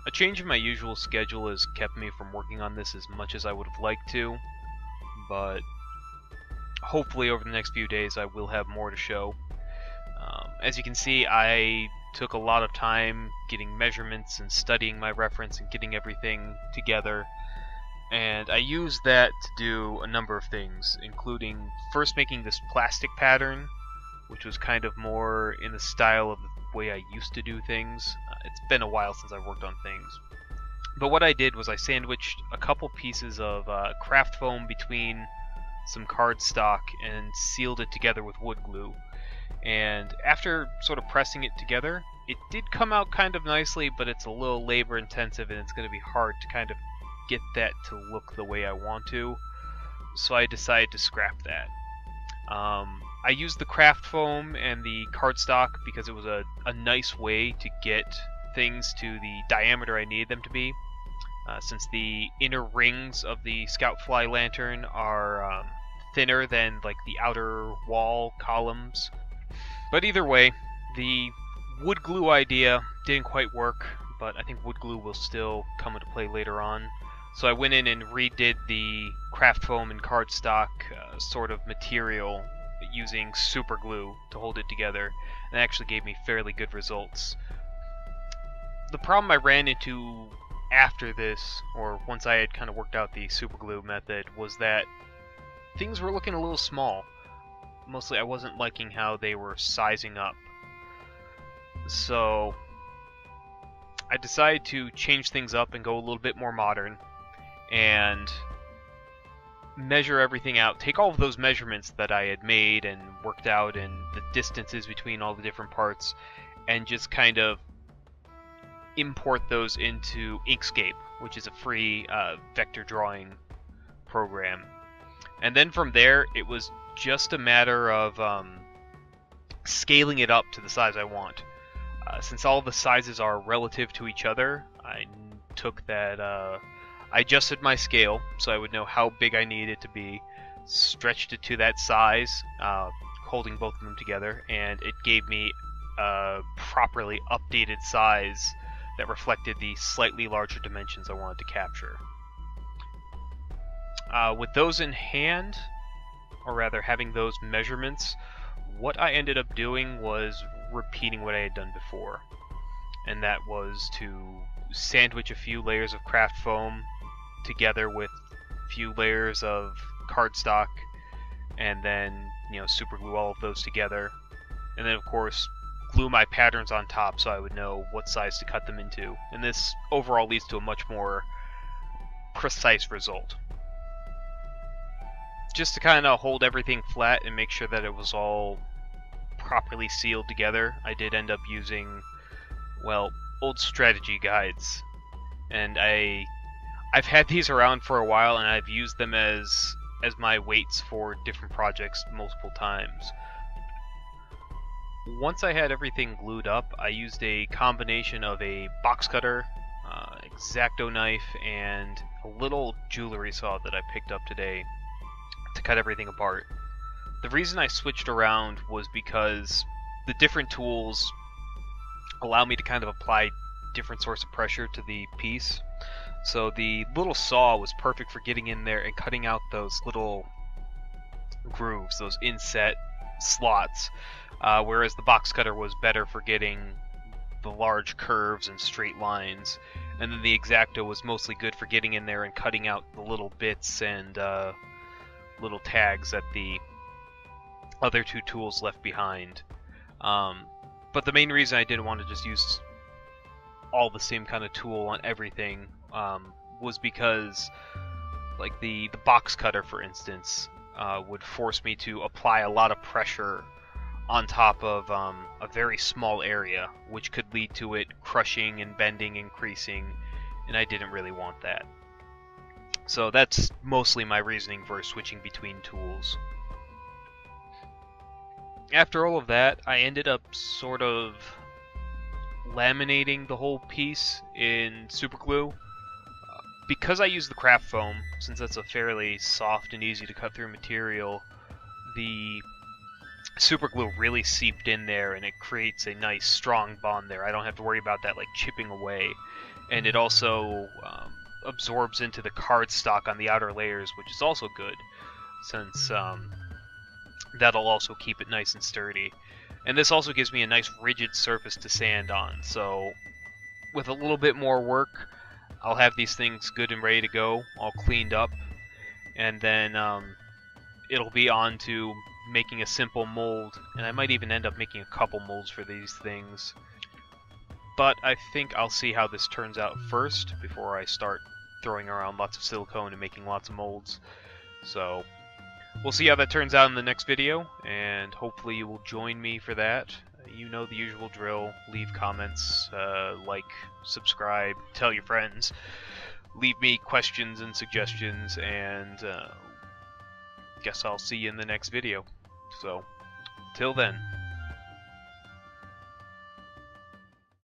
A change in my usual schedule has kept me from working on this as much as I would have liked to, but hopefully over the next few days I will have more to show. As you can see, I took a lot of time getting measurements and studying my reference and getting everything together, and I used that to do a number of things, including first making this plastic pattern, which was kind of more in the style of the way I used to do things. It's been a while since I've worked on things. But what I did was I sandwiched a couple pieces of craft foam between some cardstock and sealed it together with wood glue. And after sort of pressing it together, it did come out kind of nicely, but it's a little labor intensive and it's going to be hard to kind of get that to look the way I want to. So I decided to scrap that. I used the craft foam and the cardstock because it was a nice way to get things to the diameter I needed them to be. Since the inner rings of the Scoutfly lantern are thinner than like the outer wall columns. But either way, the wood glue idea didn't quite work, but I think wood glue will still come into play later on. So I went in and redid the craft foam and cardstock sort of material using super glue to hold it together, and it actually gave me fairly good results. The problem I ran into after this, or once I had kind of worked out the super glue method, was that things were looking a little small. Mostly I wasn't liking how they were sizing up. So I decided to change things up and go a little bit more modern and measure everything out. Take all of those measurements that I had made and worked out and the distances between all the different parts and just kind of import those into Inkscape, which is a free vector drawing program. And then from there, it was just a matter of scaling it up to the size I want. Since all the sizes are relative to each other, I took that, I adjusted my scale so I would know how big I needed it to be, stretched it to that size, holding both of them together, and it gave me a properly updated size that reflected the slightly larger dimensions I wanted to capture. With those in hand, or rather having those measurements, what I ended up doing was repeating what I had done before. And that was to sandwich a few layers of craft foam together with a few layers of cardstock, and then, super glue all of those together. And then, of course, glue my patterns on top so I would know what size to cut them into. And this overall leads to a much more precise result. Just to kind of hold everything flat and make sure that it was all properly sealed together, I did end up using, well, old strategy guides. And I've had these around for a while, and I've used them as my weights for different projects multiple times. Once I had everything glued up, I used a combination of a box cutter, X-Acto knife, and a little jewelry saw that I picked up today to cut everything apart. The reason I switched around was because the different tools allow me to kind of apply different sorts of pressure to the piece. So the little saw was perfect for getting in there and cutting out those little grooves, those inset slots, whereas the box cutter was better for getting the large curves and straight lines, and then the X-Acto was mostly good for getting in there and cutting out the little bits and little tags that the other two tools left behind. But the main reason I didn't want to just use all the same kind of tool on everything was because, like, the box cutter, for instance, would force me to apply a lot of pressure on top of a very small area, which could lead to it crushing and bending and creasing, and I didn't really want that. So that's mostly my reasoning for switching between tools. After all of that, I ended up sort of laminating the whole piece in superglue. Because I use the craft foam, since that's a fairly soft and easy to cut through material, the super glue really seeped in there, and it creates a nice strong bond there. I don't have to worry about that like chipping away, and it also absorbs into the cardstock on the outer layers, which is also good, since that'll also keep it nice and sturdy. And this also gives me a nice rigid surface to sand on, so with a little bit more work, I'll have these things good and ready to go, all cleaned up, and then it'll be on to making a simple mold, and I might even end up making a couple molds for these things. But I think I'll see how this turns out first before I start throwing around lots of silicone and making lots of molds. So we'll see how that turns out in the next video, and hopefully you will join me for that. You know the usual drill. Leave comments, like, subscribe, tell your friends, leave me questions and suggestions, and guess I'll see you in the next video. So, till then.